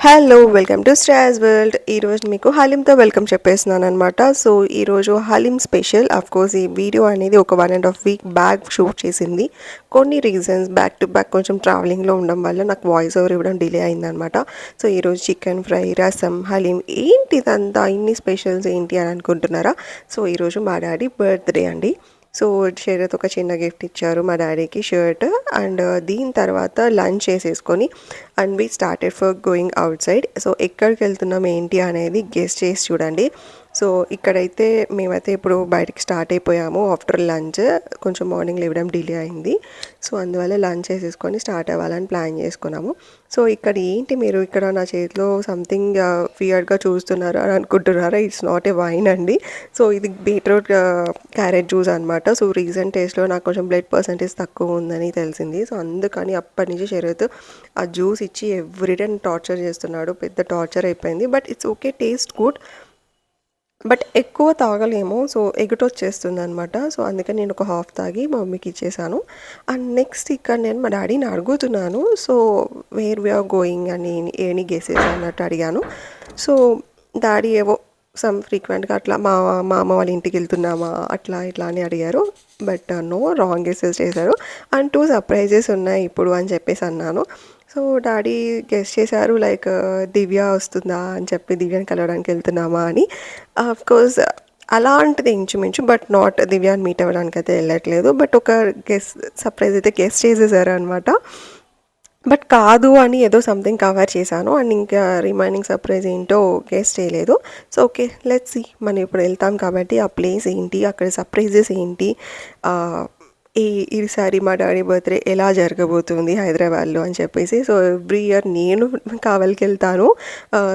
Hello welcome to Shreyas world. ఈరోజు మీకు హలీంతో welcome చెప్పేస్తున్నాను అనమాట. సో ఈరోజు హలీం స్పెషల్. కోర్స్ ఈ వీడియో అనేది ఒక 1.5 వీక్ బ్యాక్ షూట్ చేసింది. కొన్ని రీజన్స్ బ్యాక్ టు బ్యాక్ కొంచెం ట్రావెలింగ్లో ఉండడం వల్ల నాకు వాయిస్ ఓవర్ ఇవ్వడం డిలే అయిందనమాట. సో ఈరోజు చికెన్ ఫ్రై, రసం, హలీం ఏంటి ఇదంతా ఇన్ని స్పెషల్స్ ఏంటి అని అనుకుంటున్నారా? సో ఈరోజు మా డాడీ బర్త్డే అండి. సో షరత్ ఒక చిన్న గిఫ్ట్ ఇచ్చారు మా డాడీకి, షర్ట్. అండ్ దీని తర్వాత లంచ్ చేసేసుకొని and we started for going out side. So ఎక్కడికి వెళ్తున్నాం ఏంటి అనేది గెస్ట్ చేసి చూడండి. సో ఇక్కడైతే మేమైతే ఇప్పుడు బయటికి స్టార్ట్ అయిపోయాము ఆఫ్టర్ లంచ్. కొంచెం మార్నింగ్ లేవడం డిలే అయింది. సో అందువల్ల లంచ్ చేసేసుకొని స్టార్ట్ అవ్వాలని ప్లాన్ చేసుకున్నాము. సో ఇక్కడ ఏంటి మీరు ఇక్కడ నా చేతిలో సంథింగ్ ఫియర్డ్గా చూస్తున్నారు అని అనుకుంటున్నారా? ఇట్స్ నాట్ ఏ వైన్ అండి. సో ఇది బీట్రూట్ క్యారెట్ జ్యూస్ అనమాట. సో రీసెంట్ టేస్ట్లో నాకు కొంచెం బ్లడ్ పర్సంటేజ్ తక్కువ ఉందని తెలిసింది. సో అందుకని అప్పటి నుంచి షరత్ ఆ జ్యూస్ ఇచ్చి ఎవ్రీడే టార్చర్ చేస్తున్నాడు. పెద్ద టార్చర్ అయిపోయింది. But it's okay, taste good. But ఎక్కువ తాగలేము. సో ఎగుటొచ్చేస్తుంది అనమాట. సో అందుకని నేను ఒక హాఫ్ తాగి మా మమ్మీకి ఇచ్చేసాను. అండ్ నెక్స్ట్ ఇక్కడ నేను మా డాడీని అడుగుతున్నాను. సో వేర్ వీఆర్ గోయింగ్ అని ఎనీ గెసెస్ అన్నట్టు అడిగాను. సో డాడీ ఏవో సమ్ ఫ్రీక్వెంట్గా అట్లా మా అమ్మ వాళ్ళ ఇంటికి వెళ్తున్నామా అట్లా ఇట్లా అని అడిగారు. బట్ నో, రాంగ్ గెసెస్ చేశారు. అండ్ 2 సర్ప్రైజెస్ ఉన్నాయి ఇప్పుడు అని చెప్పేసి అన్నాను. సో డాడీ గెస్ చేశారు లైక్ దివ్య వస్తుందా అని చెప్పి, దివ్యని కలవడానికి వెళ్తున్నామా అని. కోర్స్ అలాంటిది ఇంచుమించు, బట్ నాట్ దివ్యాని మీట్ అవ్వడానికి అయితే వెళ్ళట్లేదు. బట్ ఒక సర్ప్రైజ్ అయితే గెస్ చేసేసారు అనమాట. బట్ కాదు అని ఏదో సంథింగ్ కవర్ చేశాను. అండ్ ఇంకా రిమైనింగ్ సర్ప్రైజ్ ఏంటో గెస్ చేయలేదు. So okay, let's see. మనం ఇప్పుడు వెళ్తాం కాబట్టి ఆ ప్లేస్ ఏంటి, అక్కడ సర్ప్రైజెస్ ఏంటి, ఈసారి మా డాడీ బర్త్డే ఎలా జరగబోతుంది హైదరాబాద్లో అని చెప్పేసి. సో ఎవ్రీ ఇయర్ నేను కావలికి వెళ్తాను.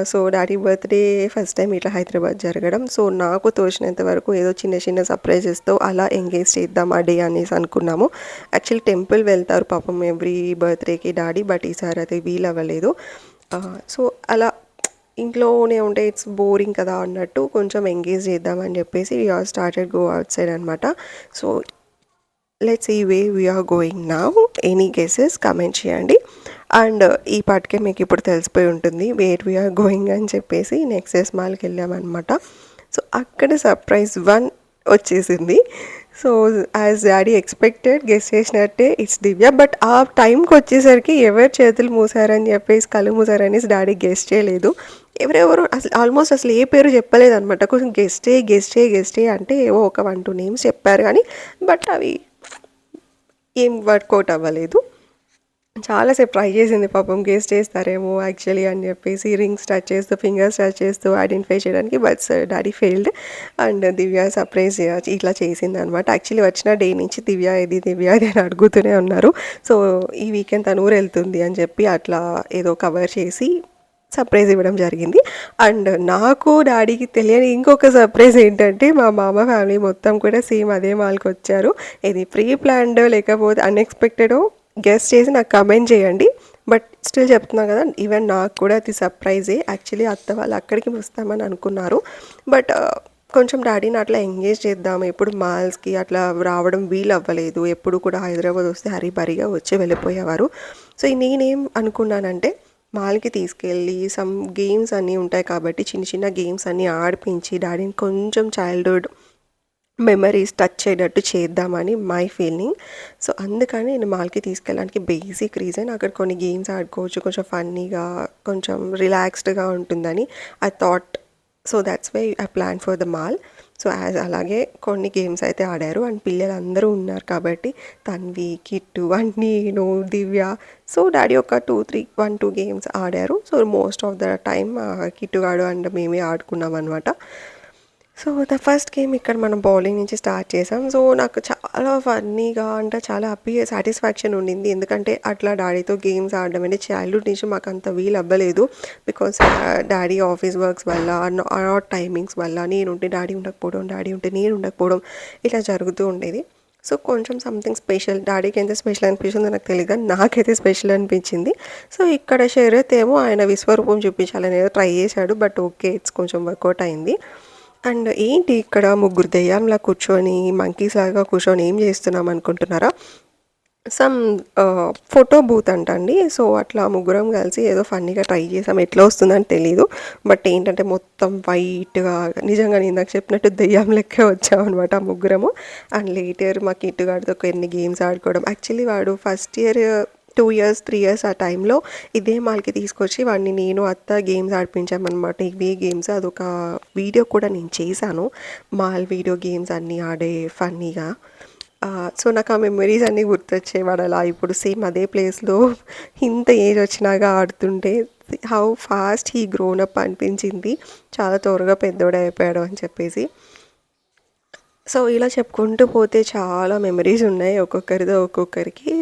So daddy birthday first time ఇట్లా హైదరాబాద్ జరగడం. సో నాకు తోచినంత వరకు ఏదో చిన్న చిన్న సర్ప్రైజెస్తో అలా ఎంగేజ్ చేద్దాం ఆ డే అనేసి అనుకున్నాము. యాక్చువల్లీ టెంపుల్ వెళ్తారు పాపం ఎవ్రీ బర్త్డేకి డాడీ, బట్ ఈసారి అయితే వీలు అవ్వలేదు. సో అలా ఇంట్లోనే ఉంటే ఇట్స్ బోరింగ్ కదా అన్నట్టు కొంచెం ఎంగేజ్ చేద్దామని చెప్పేసి స్టార్టెడ్ గో అవుట్ సైడ్ అనమాట. సో లెట్స్ ఈ way we are going now. Any guesses comment చేయండి. అండ్ ఈ పాటికే మీకు ఇప్పుడు తెలిసిపోయి ఉంటుంది వేర్ వీఆర్ గోయింగ్ అని చెప్పేసి. నెక్సెస్ మాల్కి వెళ్ళామన్నమాట. సో అక్కడ సర్ప్రైజ్ 1 వచ్చేసింది. So as daddy expected guess చేసినట్టే ఇట్స్ దివ్య. బట్ ఆ టైంకి వచ్చేసరికి ఎవరు చేతులు మూసారని చెప్పేసి, కళ్ళు మూసారనేసి డాడీ గెస్ చేయలేదు. ఎవరెవరు అసలు ఆల్మోస్ట్ అసలు ఏ పేరు చెప్పలేదు అనమాట. కొంచెం గెస్ట్ అంటే ఏవో ఒక 1-2 నేమ్స్ చెప్పారు కానీ బట్ అవి ఏం వర్కౌట్ అవ్వలేదు. చాలాసేపు ట్రై చేసింది పాపం గెస్ చేస్తారేమో యాక్చువల్లీ అని చెప్పేసి, రింగ్స్ టచ్ చేస్తూ, ఫింగర్స్ టచ్ చేస్తూ ఐడెంటిఫై చేయడానికి. But daddy failed. And Divya surprise ఇట్లా చేసింది అనమాట. యాక్చువల్లీ వచ్చిన డే నుంచి దివ్య ఇది అని అడుగుతూనే ఉన్నారు. సో ఈ వీకెండ్ తను ఊరు వెళ్తుంది అని చెప్పి అట్లా ఏదో కవర్ చేసి సర్ప్రైజ్ ఇవ్వడం జరిగింది. అండ్ నాకు డాడీకి తెలియని ఇంకొక సర్ప్రైజ్ ఏంటంటే మా మామ ఫ్యామిలీ మొత్తం కూడా సేమ్ అదే మాల్కి వచ్చారు. ఇది ప్రీ ప్లాన్డ్ లేకపోతే అన్ఎక్స్పెక్టెడో గెస్ చేసి నాకు కమెంట్ చేయండి. బట్ స్టిల్ చెప్తున్నా కదా, ఈవెన్ నాకు కూడా అది సర్ప్రైజే. యాక్చువల్లీ అత్త వాళ్ళు అక్కడికి వస్తామని అనుకున్నారు. బట్ కొంచెం డాడీని అట్లా ఎంగేజ్ చేద్దాము, ఎప్పుడు మాల్స్కి అట్లా రావడం వీలు అవ్వలేదు. ఎప్పుడు కూడా హైదరాబాద్ వస్తే హరీబరీగా వచ్చి వెళ్ళిపోయేవారు. సో నేనేం అనుకున్నానంటే మాల్కి తీసుకెళ్ళి సమ్ గేమ్స్ అన్నీ ఉంటాయి కాబట్టి చిన్న చిన్న గేమ్స్ అన్నీ ఆడిపించి డాడీని కొంచెం చైల్డ్హుడ్ మెమరీస్ టచ్ అయ్యేటట్టు చేద్దామని మై ఫీలింగ్. సో అందుకని నేను మాల్కి తీసుకెళ్ళడానికి బేసిక్ రీజన్ అక్కడ కొన్ని గేమ్స్ ఆడుకోవచ్చు, కొంచెం ఫన్నీగా, కొంచెం రిలాక్స్డ్గా ఉంటుందని I thought. So that's why I plan for the mall. So అలాగే కొన్ని గేమ్స్ అయితే ఆడారు. అండ్ పిల్లలందరూ ఉన్నారు కాబట్టి తన్వి, కిట్టు అండ్ నేను, దివ్య. సో డాడీ ఒక 1-2 గేమ్స్ ఆడారు. So most of the time కిట్టుగాడు అండ్ మేమే ఆడుకున్నాం అనమాట. సో ద ఫస్ట్ గేమ్ ఇక్కడ మనం బౌలింగ్ నుంచి స్టార్ట్ చేసాం. సో నాకు చాలా ఫన్నీగా అంటే చాలా హ్యాపీ సాటిస్ఫాక్షన్ ఉండింది. ఎందుకంటే అట్లా డాడీతో గేమ్స్ ఆడడం అంటే చైల్డ్హుడ్ నుంచి మాకు అంత వీలు అవ్వలేదు. బికాస్ డాడీ ఆఫీస్ వర్క్స్ వల్ల, నాట్ టైమింగ్స్ వల్ల, నేను ఉంటే డాడీ ఉండకపోవడం, డాడీ ఉంటే నేను ఉండకపోవడం ఇట్లా జరుగుతూ ఉండేది. సో కొంచెం సంథింగ్ స్పెషల్, డాడీకి ఎంత స్పెషల్ అనిపించిందో నాకు తెలియదు కానీ నాకైతే స్పెషల్ అనిపించింది. సో ఇక్కడ షరత్ ఏమో ఆయన విశ్వరూపం చూపించాలని ఏదో ట్రై చేశాడు. బట్ ఓకే, ఇట్స్ కొంచెం వర్కౌట్ అయింది. అండ్ ఏంటి ఇక్కడ ముగ్గురు దెయ్యంలా కూర్చొని మంకీస్ లాగా కూర్చొని ఏం చేస్తున్నాం అనుకుంటున్నారా? సమ్ ఫోటో బూత్ అంటండి. సో, అట్లా ముగ్గురం కలిసి ఏదో ఫన్నీగా ట్రై చేసాం. ఎట్లా వస్తుందని తెలీదు. బట్ ఏంటంటే మొత్తం వైట్‌గా నిజంగా నేను ఇందాక చెప్పినట్టు దెయ్యం లెక్కే వచ్చామనమాట ఆ ముగ్గురము. అండ్ లేటర్ మా కిట్టు గాడితో కొన్ని గేమ్స్ ఆడుకోవడం. యాక్చువల్లీ వాడు ఫస్ట్ ఇయర్ 2 ఇయర్స్, 3 ఇయర్స్ ఆ టైంలో ఇదే మాల్‌కి తీసుకొచ్చి వాడిని నేను, అత్త గేమ్స్ ఆడిపించామనమాట. ఇవే గేమ్స్ అదొక వీడియో కూడా నేను చేశాను. మాల్ వీడియో గేమ్స్ అన్నీ ఆడే ఫన్నీగా. సో, నాకు ఆ మెమరీస్ అన్నీ గుర్తొచ్చాయి. వాడలా ఇప్పుడు సేమ్ అదే ప్లేస్‌లో ఇంత ఏజ్ వచ్చినాక ఆడుతుంటే how fast he grown up అనిపించింది. చాలా త్వరగా పెద్దోడయిపోయాడు అని చెప్పేసి. సో, ఇలా చెప్పుకుంటూ పోతే చాలా మెమరీస్ ఉన్నాయి ఒక్కొక్కరిదో ఒక్కొక్కరికి.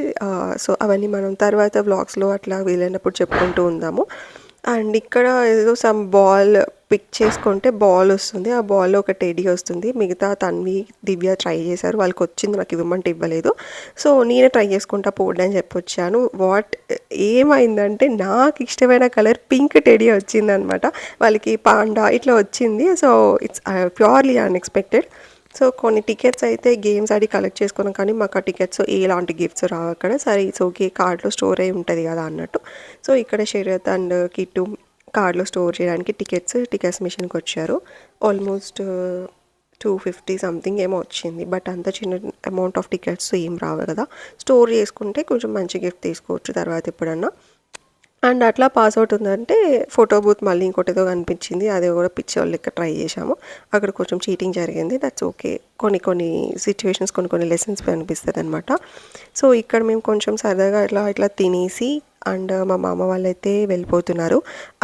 సో, అవన్నీ మనం తర్వాత వ్లాగ్స్‌లో అట్లా వీలైనప్పుడు చెప్పుకుంటూ ఉందాము. అండ్ ఇక్కడ ఏదో సమ్ బాల్ పిక్ చేసుకుంటే బాల్ వస్తుంది. ఆ బాల్‌లో ఒక టెడ్డీ వస్తుంది. మిగతా తన్వి, దివ్య ట్రై చేశారు. వాళ్ళకొచ్చింది, నాకు ఇవ్వమంటే ఇవ్వలేదు. సో, నేనే ట్రై చేసుకుంటా పోండి అని చెప్పొచ్చాను. ఏమైందంటే నాకు ఇష్టమైన కలర్ పింక్ టెడ్డీ వచ్చిందనమాట. వాళ్ళకి పాండా ఇట్లా వచ్చింది. So, it's purely unexpected. So, కొన్ని టికెట్స్ అయితే గేమ్స్ ఆడి కలెక్ట్ చేసుకున్నాం, కానీ మాకు ఆ టికెట్స్ ఎలాంటి గిఫ్ట్స్ రావు అక్కడ. సరే ఇట్స్ ఓకే, కార్డ్‌లో స్టోర్ అయ్యి ఉంటది కదా అన్నట్టు. సో, ఇక్కడ శరత్ అండ్ కిట్టు కార్డ్‌లో స్టోర్ చేయడానికి టికెట్స్ మిషన్‌కొచ్చారు. ఆల్మోస్ట్ 250 సంథింగ్ ఏమో వచ్చింది. బట్ అంత చిన్న అమౌంట్ ఆఫ్ టికెట్స్ ఏం రావు కదా. స్టోర్ చేసుకుంటే కొంచెం మంచి గిఫ్ట్ తీసుకోవచ్చు తర్వాత ఎప్పుడన్నా. అండ్ అట్లా పాస్ అవుట్ ఉందంటే ఫోటో బూత్ మళ్ళీ ఇంకోటేదో కనిపించింది. అది కూడా పిచ్చోళ్ళ లెక్క ట్రై చేశాము. అక్కడ కొంచెం చీటింగ్ జరిగింది. That's okay. కొన్ని సిట్యుయేషన్స్, కొన్ని లెసన్స్ అనిపిస్తదనమాట. సో, ఇక్కడ మేము కొంచెం సరదాగా ఇట్లా తినేసి అండ్ మా మామ వాళ్ళైతే వెళ్ళిపోతున్నారు.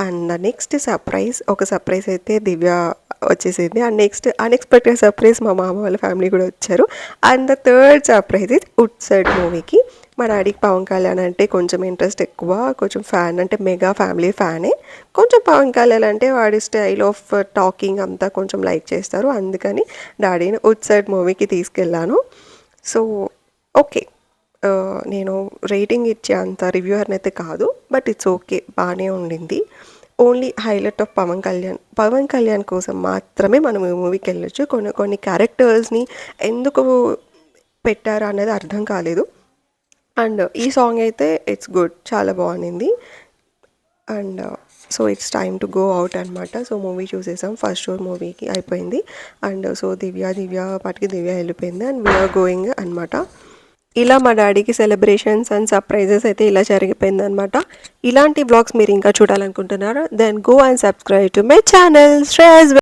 అండ్ నెక్స్ట్ ఒక సర్ప్రైజ్ అయితే దివ్య వచ్చేసింది. అండ్ నెక్స్ట్ అన్‌ఎక్స్‌పెక్టెడ్ సర్ప్రైజ్ మా మామ వాళ్ళ ఫ్యామిలీ కూడా వచ్చారు. And the third surprise is wood side మూవీకి. మా డాడీకి పవన్ కళ్యాణ్ అంటే కొంచెం ఇంట్రెస్ట్ ఎక్కువ. కొంచెం ఫ్యాన్, అంటే మెగా ఫ్యామిలీ ఫ్యానే. కొంచెం పవన్ కళ్యాణ్ అంటే వాడి స్టైల్ ఆఫ్ టాకింగ్ అంతా కొంచెం లైక్ చేస్తారు. అందుకని డాడీని వుడ్ సైడ్ మూవీకి తీసుకెళ్ళాను. So, okay. నేను రేటింగ్ ఇచ్చే అంత రివ్యూయర్‌ని అయితే కాదు. But it's okay. బానే ఉండింది. Only highlight of Pawan Kalyan కోసం మాత్రమే మనం ఈ మూవీకెళ్ళొచ్చు. కొన్ని క్యారెక్టర్స్‌ని ఎందుకు పెట్టారు అనేది అర్థం కాలేదు. అండ్ ఈ సాంగ్ అయితే ఇట్స్ గుడ్. చాలా బాగుండింది. And so, it's time to go out అనమాట. సో, మూవీ చూసేసాం. ఫస్ట్ షో మూవీకి అయిపోయింది. అండ్ సో, పాటికి దివ్య వెళ్ళిపోయింది. అండ్ వీఆర్ గోయింగ్ అనమాట. ఇలా మా డాడీకి సెలబ్రేషన్స్ అండ్ సర్ప్రైజెస్ అయితే ఇలా జరిగిపోయిందనమాట. ఇలాంటి వ్లాగ్స్ మీరు ఇంకా చూడాలనుకుంటున్నారా? Then go and subscribe to my channel Shreyas